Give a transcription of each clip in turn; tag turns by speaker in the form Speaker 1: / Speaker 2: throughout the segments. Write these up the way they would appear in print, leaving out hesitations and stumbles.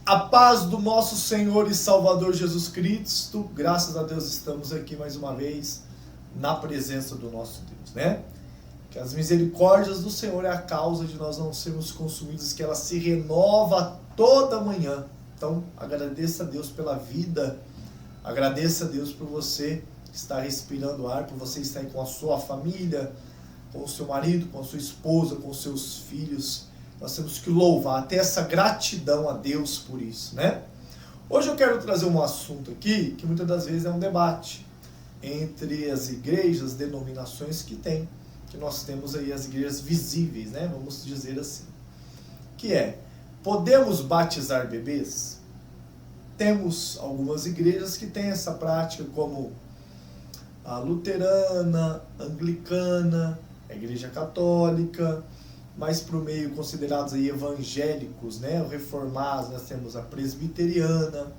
Speaker 1: A paz do nosso Senhor e Salvador Jesus Cristo, graças a Deus estamos aqui mais uma vez na presença do nosso Deus, né? Que as misericórdias do Senhor é a causa de nós não sermos consumidos, que ela se renova toda manhã. Então, agradeça a Deus pela vida, agradeça a Deus por você estar respirando ar, por você estar aí com a sua família, com o seu marido, com a sua esposa, com os seus filhos. Nós temos que louvar, ter essa gratidão a Deus por isso, né? Hoje eu quero trazer um assunto aqui, que muitas das vezes é um debate entre as igrejas, as denominações que nós temos aí as igrejas visíveis, né? Vamos dizer assim. Que é, podemos batizar bebês? Temos algumas igrejas que têm essa prática, como a luterana, a anglicana, a igreja católica, mais para o meio considerados aí evangélicos, né, reformados, nós temos a presbiteriana,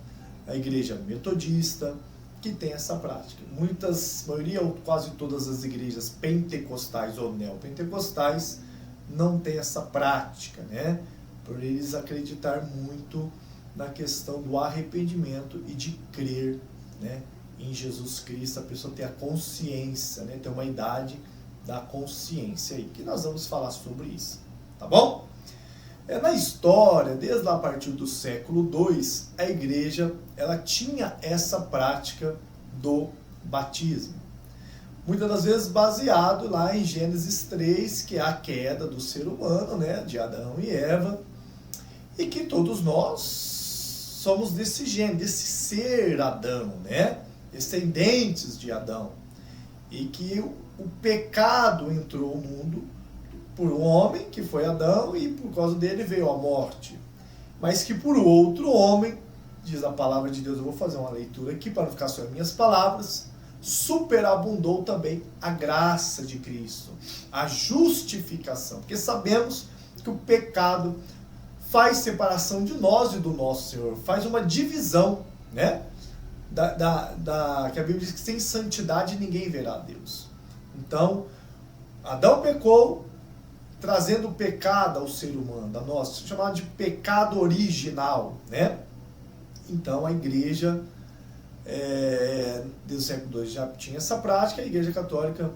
Speaker 1: a igreja metodista, que tem essa prática. Maioria ou quase todas as igrejas pentecostais ou neopentecostais não tem essa prática, né, por eles acreditar muito na questão do arrependimento e de crer, né, em Jesus Cristo, a pessoa ter a consciência, né, ter uma idade da consciência aí, que nós vamos falar sobre isso, tá bom? Na história, desde lá a partir do século II, a igreja ela tinha essa prática do batismo. Muitas das vezes baseado lá em Gênesis 3, que é a queda do ser humano, né, de Adão e Eva, e que todos nós somos desse gênero, desse ser Adão, né, descendentes de Adão, e que o pecado entrou no mundo por um homem, que foi Adão, e por causa dele veio a morte. Mas que por outro homem, diz a palavra de Deus, eu vou fazer uma leitura aqui para não ficar só em minhas palavras, superabundou também a graça de Cristo, a justificação. Porque sabemos que o pecado faz separação de nós e do nosso Senhor, faz uma divisão, né? Que a Bíblia diz que sem santidade ninguém verá a Deus. Então, Adão pecou, trazendo o pecado ao ser humano, da nossa, chamado de pecado original, né? Então, a igreja, desde o século II já tinha essa prática, a igreja católica,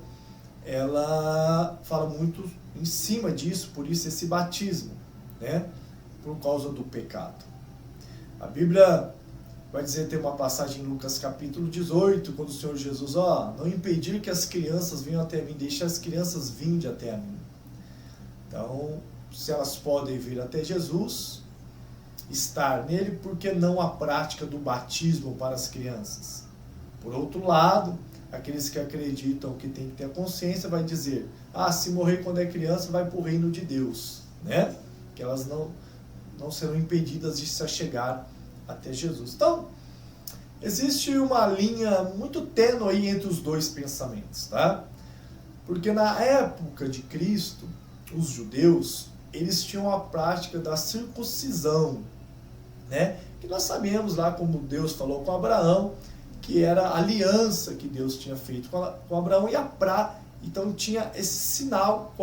Speaker 1: ela fala muito em cima disso, por isso esse batismo, né? Por causa do pecado. A Bíblia vai dizer, tem uma passagem em Lucas capítulo 18, quando o Senhor Jesus, não impedir que as crianças venham até mim, deixe as crianças virem até a mim. Então, se elas podem vir até Jesus, estar nele, por que não a prática do batismo para as crianças? Por outro lado, aqueles que acreditam que tem que ter a consciência, vai dizer, se morrer quando é criança, vai para o reino de Deus, né? Que elas não serão impedidas de se achegar até Jesus. Então, existe uma linha muito tênue aí entre os dois pensamentos, tá? Porque na época de Cristo, os judeus, eles tinham a prática da circuncisão, né? Que nós sabemos lá como Deus falou com Abraão, que era a aliança que Deus tinha feito com Abraão, então tinha esse sinal,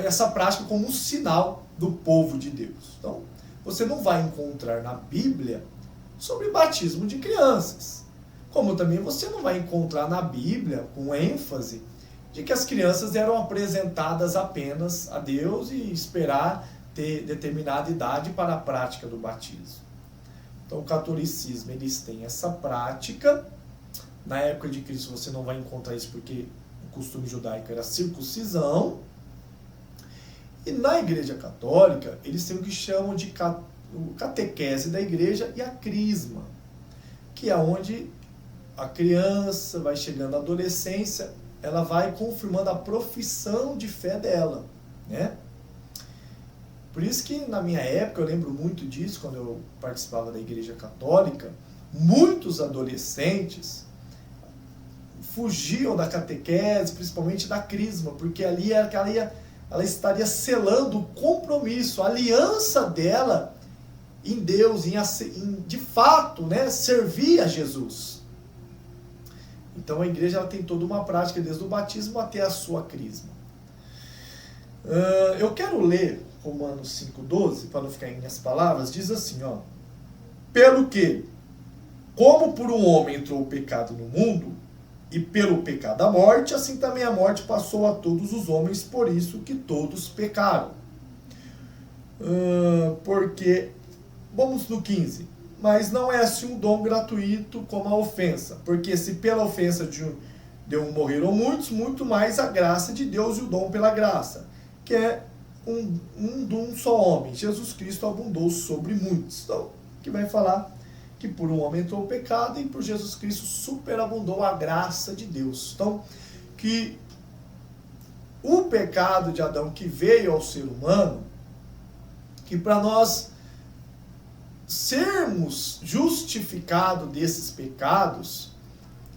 Speaker 1: essa prática como um sinal do povo de Deus. Então, você não vai encontrar na Bíblia sobre batismo de crianças. Como também você não vai encontrar na Bíblia, com ênfase, de que as crianças eram apresentadas apenas a Deus e esperar ter determinada idade para a prática do batismo. Então, o catolicismo, eles têm essa prática. Na época de Cristo você não vai encontrar isso porque o costume judaico era a circuncisão. E na igreja católica, eles têm o que chamam de catequese da igreja e a crisma, que é onde a criança vai chegando à adolescência, ela vai confirmando a profissão de fé dela, né? Por isso que na minha época, eu lembro muito disso, quando eu participava da igreja católica, muitos adolescentes fugiam da catequese, principalmente da crisma, porque ali ela estaria selando o compromisso, a aliança dela em Deus, em de fato, né, servir a Jesus. Então a igreja ela tem toda uma prática, desde o batismo até a sua crisma. Eu quero ler Romanos 5,12, para não ficar em minhas palavras, diz assim, ó. Pelo que, como por um homem entrou o pecado no mundo, e pelo pecado a morte, assim também a morte passou a todos os homens, por isso que todos pecaram. Porque, vamos no 15, mas não é assim um dom gratuito como a ofensa, porque se pela ofensa de um morreram muitos, muito mais a graça de Deus e o dom pela graça, que é de um só homem, Jesus Cristo abundou sobre muitos. Então, que vai falar que por um homem entrou o pecado e por Jesus Cristo superabundou a graça de Deus. Então, que o pecado de Adão que veio ao ser humano, que para nós sermos justificados desses pecados,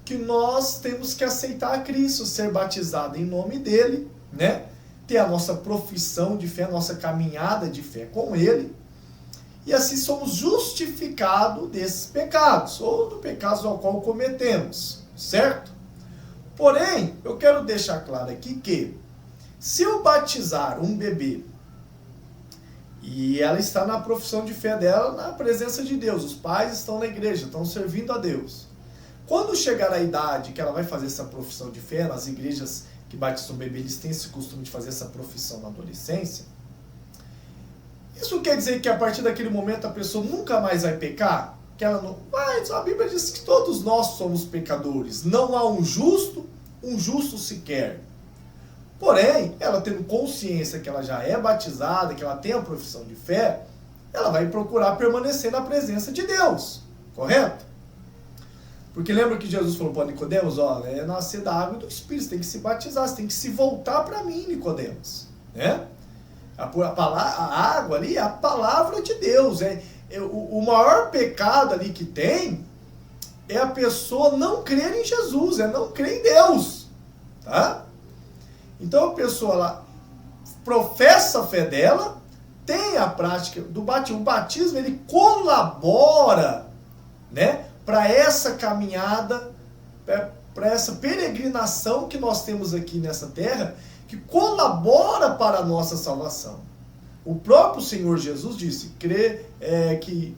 Speaker 1: que nós temos que aceitar Cristo, ser batizado em nome dele, né? Ter a nossa profissão de fé, a nossa caminhada de fé com ele, e assim somos justificados desses pecados, ou do pecado ao qual cometemos, certo? Porém, eu quero deixar claro aqui que, se eu batizar um bebê, e ela está na profissão de fé dela, na presença de Deus, os pais estão na igreja, estão servindo a Deus. Quando chegar a idade que ela vai fazer essa profissão de fé, nas igrejas que batizam bebê, eles têm esse costume de fazer essa profissão na adolescência, isso quer dizer que a partir daquele momento a pessoa nunca mais vai pecar? Que ela não... Mas a Bíblia diz que todos nós somos pecadores. Não há um justo sequer. Porém, ela tendo consciência que ela já é batizada, que ela tem a profissão de fé, ela vai procurar permanecer na presença de Deus. Correto? Porque lembra que Jesus falou para Nicodemos, ó, é nascer da água e do Espírito, você tem que se batizar, você tem que se voltar para mim, Nicodemos, né? A água ali é a palavra de Deus. O maior pecado ali que tem é a pessoa não crer em Jesus, é não crer em Deus. Tá? Então a pessoa ela professa a fé dela, tem a prática do batismo. O batismo ele colabora, né, para essa caminhada, para essa peregrinação que nós temos aqui nessa terra, que colabora para a nossa salvação. O próprio Senhor Jesus disse, que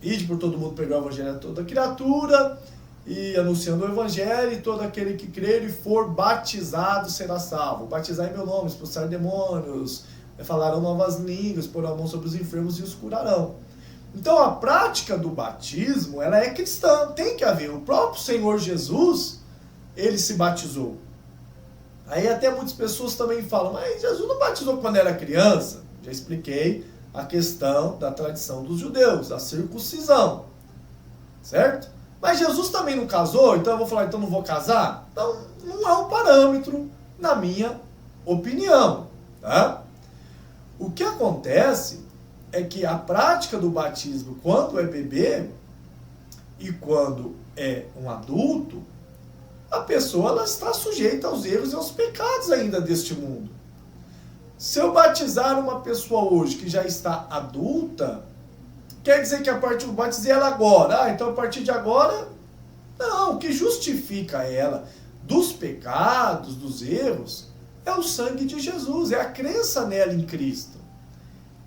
Speaker 1: ide por todo mundo pregar o evangelho a toda criatura, e anunciando o evangelho, e todo aquele que crer e for batizado será salvo. Batizar em meu nome, expulsar demônios, falarão novas línguas, pôr a mão sobre os enfermos e os curarão. Então a prática do batismo, ela é cristã, tem que haver. O próprio Senhor Jesus, ele se batizou. Aí até muitas pessoas também falam, mas Jesus não batizou quando era criança. Já expliquei a questão da tradição dos judeus, da circuncisão. Certo? Mas Jesus também não casou, então eu vou falar, então não vou casar? Então não é um parâmetro, na minha opinião. Tá? O que acontece é que a prática do batismo, quando é bebê e quando é um adulto, a pessoa ela está sujeita aos erros e aos pecados ainda deste mundo. Se eu batizar uma pessoa hoje que já está adulta, quer dizer que eu batizei ela agora. Então a partir de agora, não. O que justifica ela dos pecados, dos erros, é o sangue de Jesus, é a crença nela em Cristo.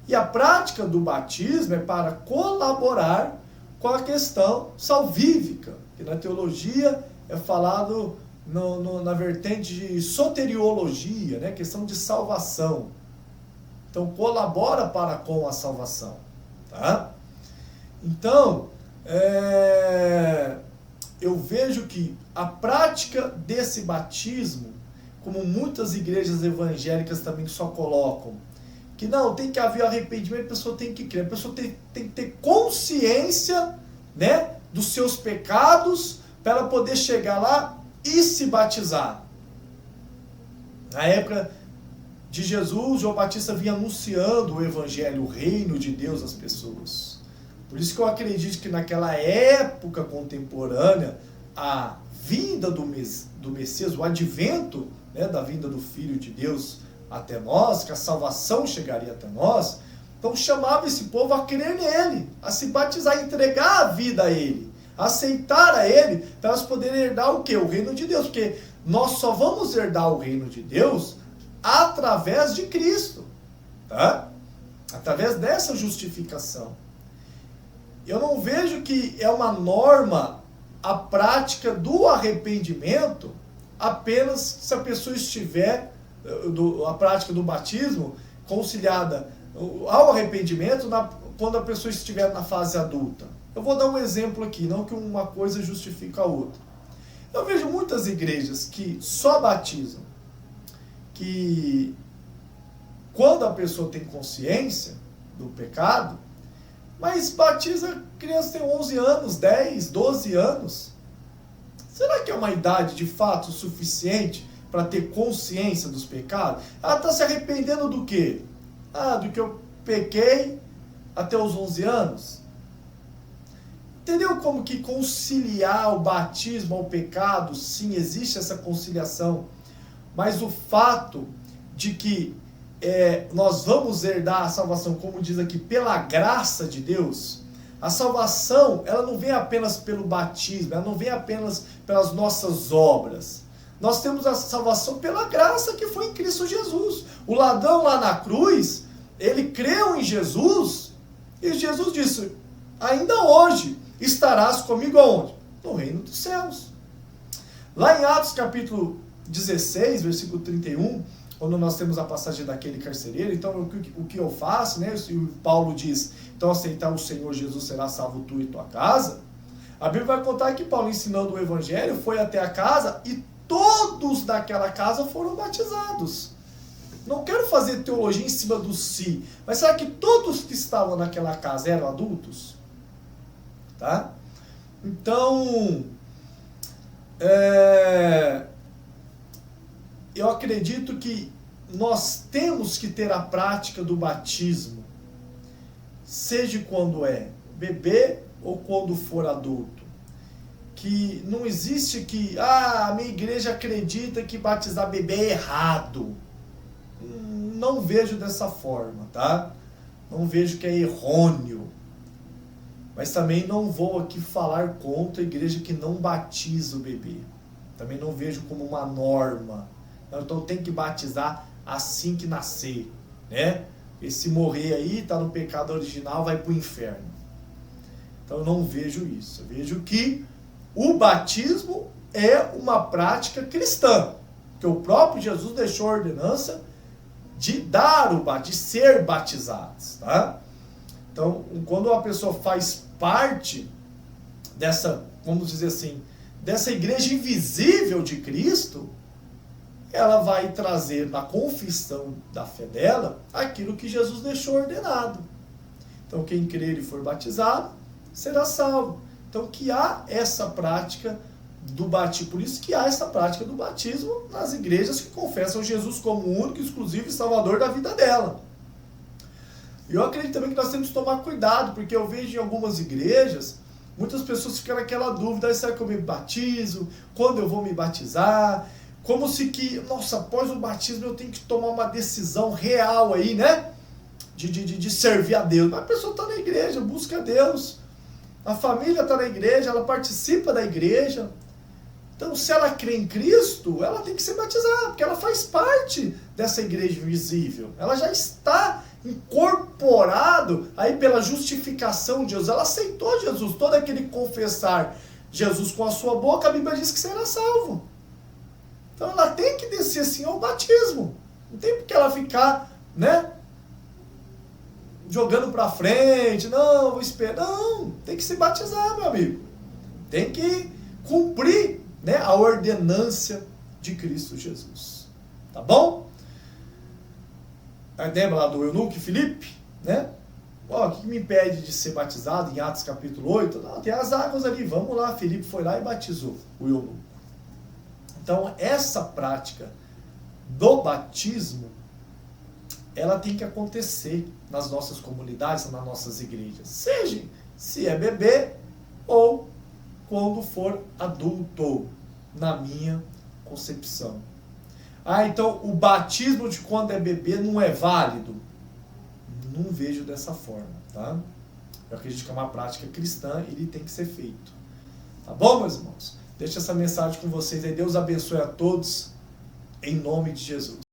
Speaker 1: E a prática do batismo é para colaborar com a questão salvífica, que na teologia é falado na vertente de soteriologia, né? Questão de salvação. Então, colabora com a salvação. Tá? Então, eu vejo que a prática desse batismo, como muitas igrejas evangélicas também só colocam, que não, tem que haver arrependimento, a pessoa tem que crer, a pessoa tem que ter consciência, né, dos seus pecados, para ela poder chegar lá e se batizar. Na época de Jesus, João Batista vinha anunciando o evangelho, o reino de Deus às pessoas. Por isso que eu acredito que naquela época contemporânea, a vinda do Messias, o advento, né, da vinda do Filho de Deus até nós, que a salvação chegaria até nós, então chamava esse povo a crer nele, a se batizar, a entregar a vida a ele, a aceitar a ele, para elas poderem herdar o quê? O reino de Deus, porque nós só vamos herdar o reino de Deus através de Cristo, tá? através dessa justificação. Eu não vejo que é uma norma a prática do arrependimento apenas se a pessoa estiver, a prática do batismo, conciliada ao arrependimento quando a pessoa estiver na fase adulta. Eu vou dar um exemplo aqui, não que uma coisa justifica a outra. Eu vejo muitas igrejas que só batizam, que quando a pessoa tem consciência do pecado, mas batiza a criança tem 11 anos, 10, 12 anos. Será que é uma idade de fato suficiente para ter consciência dos pecados? Ela está se arrependendo do quê? Do que eu pequei até os 11 anos? Entendeu como que conciliar o batismo ao pecado? Sim, existe essa conciliação. Mas o fato de que nós vamos herdar a salvação, como diz aqui, pela graça de Deus. A salvação, ela não vem apenas pelo batismo, ela não vem apenas pelas nossas obras. Nós temos a salvação pela graça que foi em Cristo Jesus. O ladrão lá na cruz, ele creu em Jesus, e Jesus disse, ainda hoje estarás comigo aonde? No reino dos céus. Lá em Atos capítulo 16, versículo 31, quando nós temos a passagem daquele carcereiro, então o que eu faço, né? E Paulo diz, então aceitar o Senhor Jesus será salvo tu e tua casa. A Bíblia vai contar que Paulo, ensinando o Evangelho, foi até a casa e todos daquela casa foram batizados. Não quero fazer teologia em cima do si, mas será que todos que estavam naquela casa eram adultos? Tá? Então, eu acredito que nós temos que ter a prática do batismo, seja quando é bebê ou quando for adulto. Que não existe que, a minha igreja acredita que batizar bebê é errado. Não vejo dessa forma, tá? Não vejo que é errôneo. Mas também não vou aqui falar contra a igreja que não batiza o bebê. Também não vejo como uma norma. Então tem que batizar assim que nascer, né? E se morrer aí, tá no pecado original, vai para o inferno. Então eu não vejo isso. Eu vejo que o batismo é uma prática cristã. Que o próprio Jesus deixou a ordenança de de ser batizados, tá? Então, quando uma pessoa faz parte dessa, vamos dizer assim, dessa igreja invisível de Cristo, ela vai trazer na confissão da fé dela aquilo que Jesus deixou ordenado. Então, quem crer e for batizado, será salvo. Então, que há essa prática do batismo, por isso que há essa prática do batismo nas igrejas que confessam Jesus como o único, exclusivo e salvador da vida dela. E eu acredito também que nós temos que tomar cuidado, porque eu vejo em algumas igrejas, muitas pessoas ficam naquela dúvida, será que eu me batizo? Quando eu vou me batizar? Como se que, nossa, após o batismo eu tenho que tomar uma decisão real aí, né? De servir a Deus. Mas a pessoa está na igreja, busca a Deus. A família está na igreja, ela participa da igreja. Então, se ela crê em Cristo, ela tem que ser batizada, porque ela faz parte dessa igreja visível. Ela já está incorporado aí pela justificação de Jesus. Ela aceitou Jesus. Todo aquele que confessar Jesus com a sua boca, a Bíblia diz que será salvo. Então, ela tem que descer assim ao batismo. Não tem porque ela ficar, né, jogando para frente. Não, vou esperar. Não, tem que se batizar, meu amigo. Tem que cumprir, né, a ordenância de Cristo Jesus. Tá bom? Lembra lá do eunuco e Filipe, né? O que me impede de ser batizado em Atos capítulo 8? Não, tem as águas ali, vamos lá. Filipe foi lá e batizou o eunuco. Então, essa prática do batismo, ela tem que acontecer nas nossas comunidades, nas nossas igrejas. Seja se é bebê ou quando for adulto, na minha concepção. Então o batismo de quando é bebê não é válido? Não vejo dessa forma, tá? Eu acredito que é uma prática cristã e ele tem que ser feito. Tá bom, meus irmãos? Deixo essa mensagem com vocês aí. Deus abençoe a todos, em nome de Jesus.